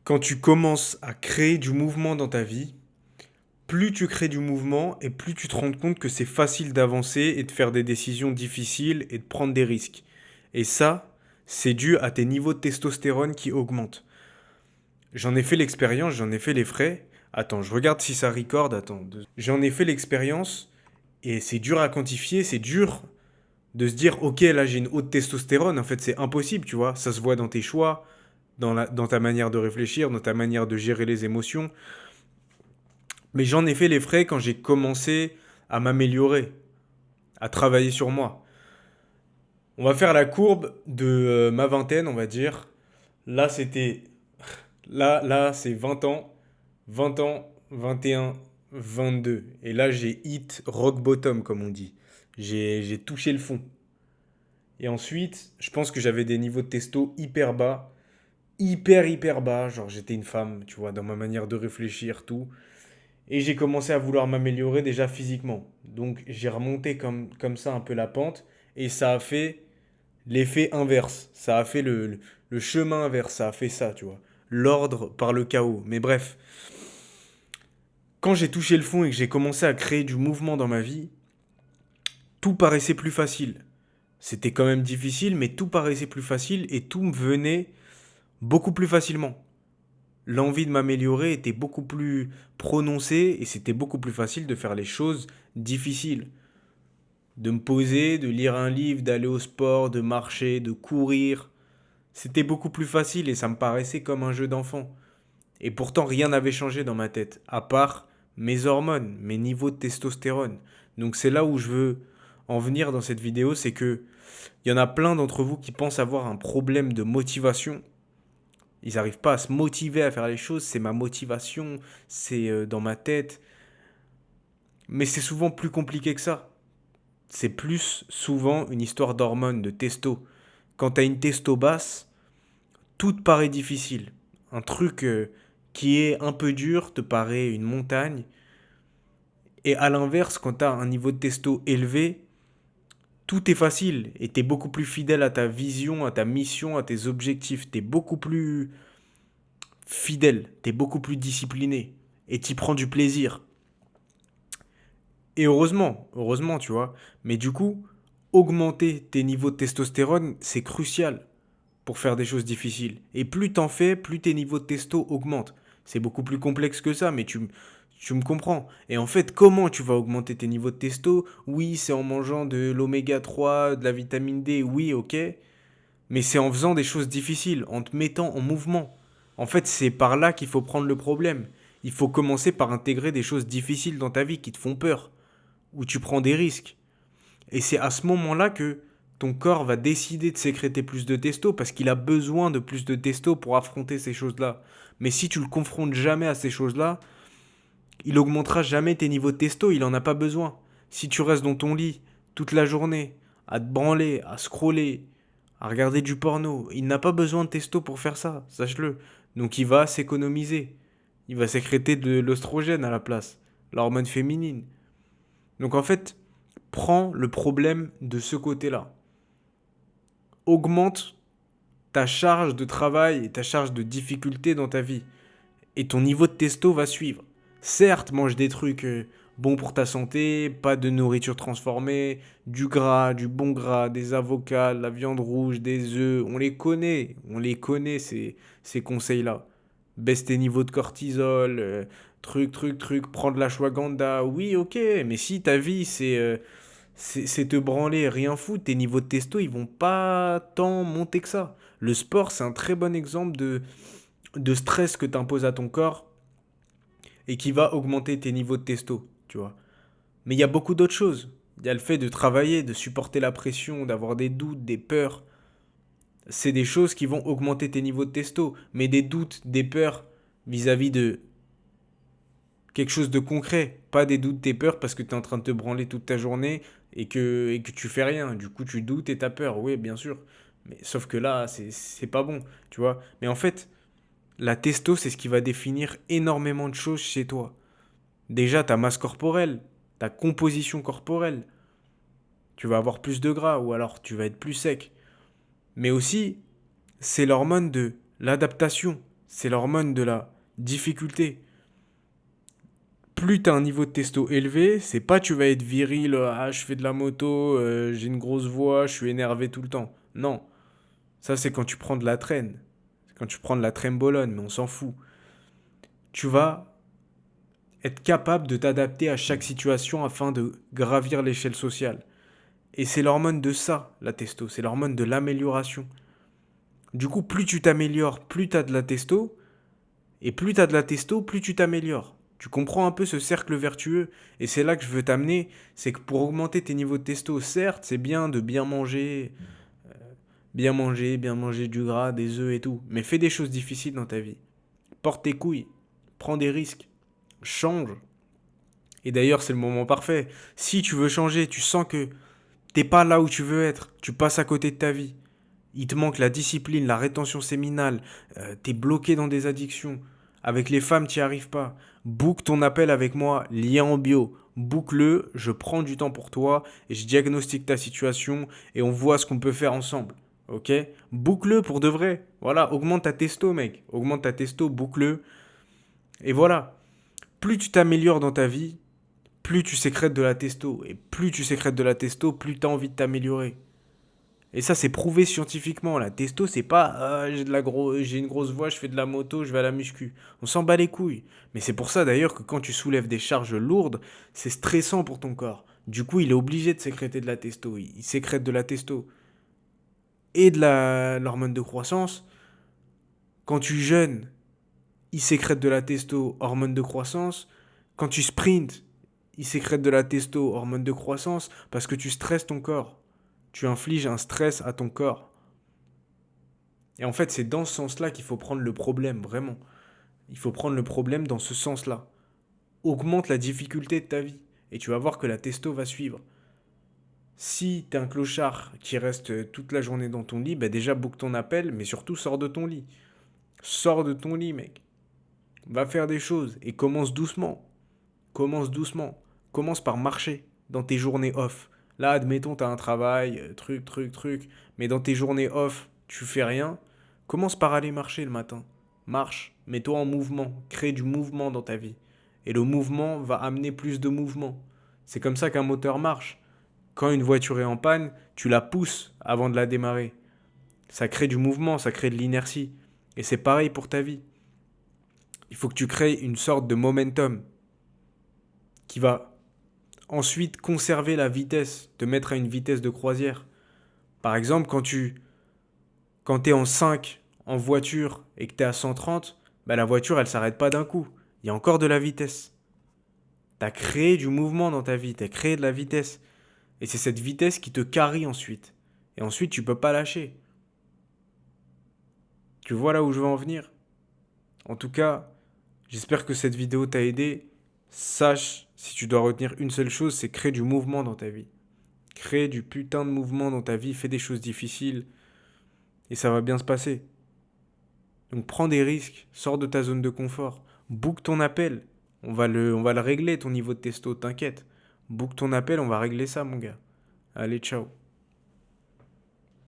Quand tu commences à créer du mouvement dans ta vie, plus tu crées du mouvement et plus tu te rends compte que c'est facile d'avancer et de faire des décisions difficiles et de prendre des risques. Et ça, c'est dû à tes niveaux de testostérone qui augmentent. J'en ai fait l'expérience, j'en ai fait les frais. Attends, je regarde si ça record. Attends. J'en ai fait l'expérience et c'est dur à quantifier, c'est dur de se dire, ok, là j'ai une haute testostérone. En fait, c'est impossible, tu vois. Ça se voit dans tes choix, dans ta manière de réfléchir, dans ta manière de gérer les émotions. Mais j'en ai fait les frais quand j'ai commencé à m'améliorer, à travailler sur moi. On va faire la courbe de ma vingtaine, on va dire. Là, c'était. Là, c'est 20 ans. 20 ans, 21, 22. Et là, j'ai hit rock bottom, comme on dit. J'ai touché le fond. Et ensuite, je pense que j'avais des niveaux de testo hyper bas. Hyper bas. Genre, j'étais une femme, tu vois, dans ma manière de réfléchir, tout. Et j'ai commencé à vouloir m'améliorer déjà physiquement. Donc j'ai remonté comme ça un peu la pente et ça a fait l'effet inverse. Ça a fait le chemin inverse. Ça a fait ça, tu vois. L'ordre par le chaos. Mais bref, quand j'ai touché le fond et que j'ai commencé à créer du mouvement dans ma vie, tout paraissait plus facile. C'était quand même difficile, mais tout paraissait plus facile et tout me venait beaucoup plus facilement. L'envie de m'améliorer était beaucoup plus prononcée et c'était beaucoup plus facile de faire les choses difficiles. De me poser, de lire un livre, d'aller au sport, de marcher, de courir. C'était beaucoup plus facile et ça me paraissait comme un jeu d'enfant. Et pourtant rien n'avait changé dans ma tête, à part mes hormones, mes niveaux de testostérone. Donc c'est là où je veux en venir dans cette vidéo, c'est que il y en a plein d'entre vous qui pensent avoir un problème de motivation. Ils n'arrivent pas à se motiver à faire les choses, c'est ma motivation, c'est dans ma tête. Mais c'est souvent plus compliqué que ça. C'est plus souvent une histoire d'hormones, de testo. Quand t'as une testo basse, tout te paraît difficile. Un truc qui est un peu dur te paraît une montagne. Et à l'inverse, quand t'as un niveau de testo élevé, tout est facile et t'es beaucoup plus fidèle à ta vision, à ta mission, à tes objectifs. T'es beaucoup plus fidèle, t'es beaucoup plus discipliné et t'y prends du plaisir. Et heureusement, tu vois. Mais du coup, augmenter tes niveaux de testostérone, c'est crucial pour faire des choses difficiles. Et plus t'en fais, plus tes niveaux de testo augmentent. C'est beaucoup plus complexe que ça, mais tu me comprends. Et en fait, comment tu vas augmenter tes niveaux de testo? Oui, c'est en mangeant de l'oméga 3, de la vitamine D, oui, ok. Mais c'est en faisant des choses difficiles, en te mettant en mouvement. En fait, c'est par là qu'il faut prendre le problème. Il faut commencer par intégrer des choses difficiles dans ta vie qui te font peur, où tu prends des risques. Et c'est à ce moment-là que ton corps va décider de sécréter plus de testo parce qu'il a besoin de plus de testo pour affronter ces choses-là. Mais si tu le confrontes jamais à ces choses-là, il augmentera jamais tes niveaux de testo, il en a pas besoin. Si tu restes dans ton lit toute la journée, à te branler, à scroller, à regarder du porno, il n'a pas besoin de testo pour faire ça, sache-le. Donc il va s'économiser. Il va sécréter de l'ostrogène à la place, l'hormone féminine. Donc en fait, prends le problème de ce côté-là. Augmente ta charge de travail et ta charge de difficulté dans ta vie. Et ton niveau de testo va suivre. Certes, mange des trucs bons pour ta santé, pas de nourriture transformée, du gras, du bon gras, des avocats, de la viande rouge, des œufs. On les connaît ces conseils-là. Baisse tes niveaux de cortisol, truc, prends de l'ashwagandha. Oui, ok, mais si ta vie c'est te branler, rien foutre, tes niveaux de testo ils vont pas tant monter que ça. Le sport c'est un très bon exemple de stress que tu imposes à ton corps et qui va augmenter tes niveaux de testo, tu vois. Mais il y a beaucoup d'autres choses. Il y a le fait de travailler, de supporter la pression, d'avoir des doutes, des peurs. C'est des choses qui vont augmenter tes niveaux de testo. Mais des doutes, des peurs vis-à-vis de quelque chose de concret. Pas des doutes, des peurs parce que tu es en train de te branler toute ta journée et que tu fais rien. Du coup, tu doutes et tu as peur. Oui, bien sûr. Mais sauf que là, c'est pas bon, tu vois. Mais en fait, la testo, c'est ce qui va définir énormément de choses chez toi. Déjà, ta masse corporelle, ta composition corporelle. Tu vas avoir plus de gras ou alors tu vas être plus sec. Mais aussi, c'est l'hormone de l'adaptation. C'est l'hormone de la difficulté. Plus t'as un niveau de testo élevé, c'est pas tu vas être viril, ah je fais de la moto, j'ai une grosse voix, je suis énervé tout le temps. Non, ça c'est quand tu prends de la traîne. C'est quand tu prends de la trembolone, mais on s'en fout. Tu vas être capable de t'adapter à chaque situation afin de gravir l'échelle sociale. Et c'est l'hormone de ça, la testo, c'est l'hormone de l'amélioration. Du coup, plus tu t'améliores, plus t'as de la testo, et plus t'as de la testo, plus tu t'améliores. Tu comprends un peu ce cercle vertueux, et c'est là que je veux t'amener, c'est que pour augmenter tes niveaux de testo, certes, c'est bien de bien manger du gras, des œufs et tout, mais fais des choses difficiles dans ta vie. Porte tes couilles, prends des risques, change. Et d'ailleurs, c'est le moment parfait. Si tu veux changer, tu sens que t'es pas là où tu veux être, tu passes à côté de ta vie. Il te manque la discipline, la rétention séminale, t'es bloqué dans des addictions. Avec les femmes, t'y arrives pas. Book ton appel avec moi, lien en bio. Book-le, je prends du temps pour toi et je diagnostique ta situation et on voit ce qu'on peut faire ensemble. Ok? Book-le pour de vrai. Voilà, augmente ta testo, mec. Augmente ta testo, book-le. Et voilà. Plus tu t'améliores dans ta vie, plus tu sécrètes de la testo. Et plus tu sécrètes de la testo, plus tu as envie de t'améliorer. Et ça, c'est prouvé scientifiquement. La testo, c'est pas j'ai une grosse voix, je fais de la moto, je vais à la muscu. On s'en bat les couilles. Mais c'est pour ça d'ailleurs que quand tu soulèves des charges lourdes, c'est stressant pour ton corps. Du coup, il est obligé de sécréter de la testo. Il sécrète de la testo et de l'hormone de croissance. Quand tu jeûnes, il sécrète de la testo, hormone de croissance. Quand tu sprints, il sécrète de la testo, hormone de croissance, parce que tu stresses ton corps. Tu infliges un stress à ton corps. Et en fait, c'est dans ce sens-là qu'il faut prendre le problème, vraiment. Il faut prendre le problème dans ce sens-là. Augmente la difficulté de ta vie. Et tu vas voir que la testo va suivre. Si t'es un clochard qui reste toute la journée dans ton lit, bah déjà book ton appel, mais surtout sors de ton lit. Sors de ton lit, mec. Va faire des choses et commence doucement. Commence doucement. Commence par marcher dans tes journées off. Là, admettons, t'as un travail, truc. Mais dans tes journées off, tu fais rien. Commence par aller marcher le matin. Marche. Mets-toi en mouvement. Crée du mouvement dans ta vie. Et le mouvement va amener plus de mouvement. C'est comme ça qu'un moteur marche. Quand une voiture est en panne, tu la pousses avant de la démarrer. Ça crée du mouvement, ça crée de l'inertie. Et c'est pareil pour ta vie. Il faut que tu crées une sorte de momentum qui va ensuite conserver la vitesse, te mettre à une vitesse de croisière. Par exemple, quand tu es en 5 en voiture et que tu es à 130, bah la voiture, elle s'arrête pas d'un coup. Il y a encore de la vitesse. Tu as créé du mouvement dans ta vie, tu as créé de la vitesse. Et c'est cette vitesse qui te carry ensuite. Et ensuite, tu peux pas lâcher. Tu vois là où je veux en venir? En tout cas, j'espère que cette vidéo t'a aidé. Sache, si tu dois retenir une seule chose, c'est créer du mouvement dans ta vie. Crée du putain de mouvement dans ta vie, fais des choses difficiles, et ça va bien se passer. Donc prends des risques, sors de ta zone de confort, book ton appel. On va le régler ton niveau de testo, t'inquiète. Book ton appel, on va régler ça, mon gars. Allez, ciao.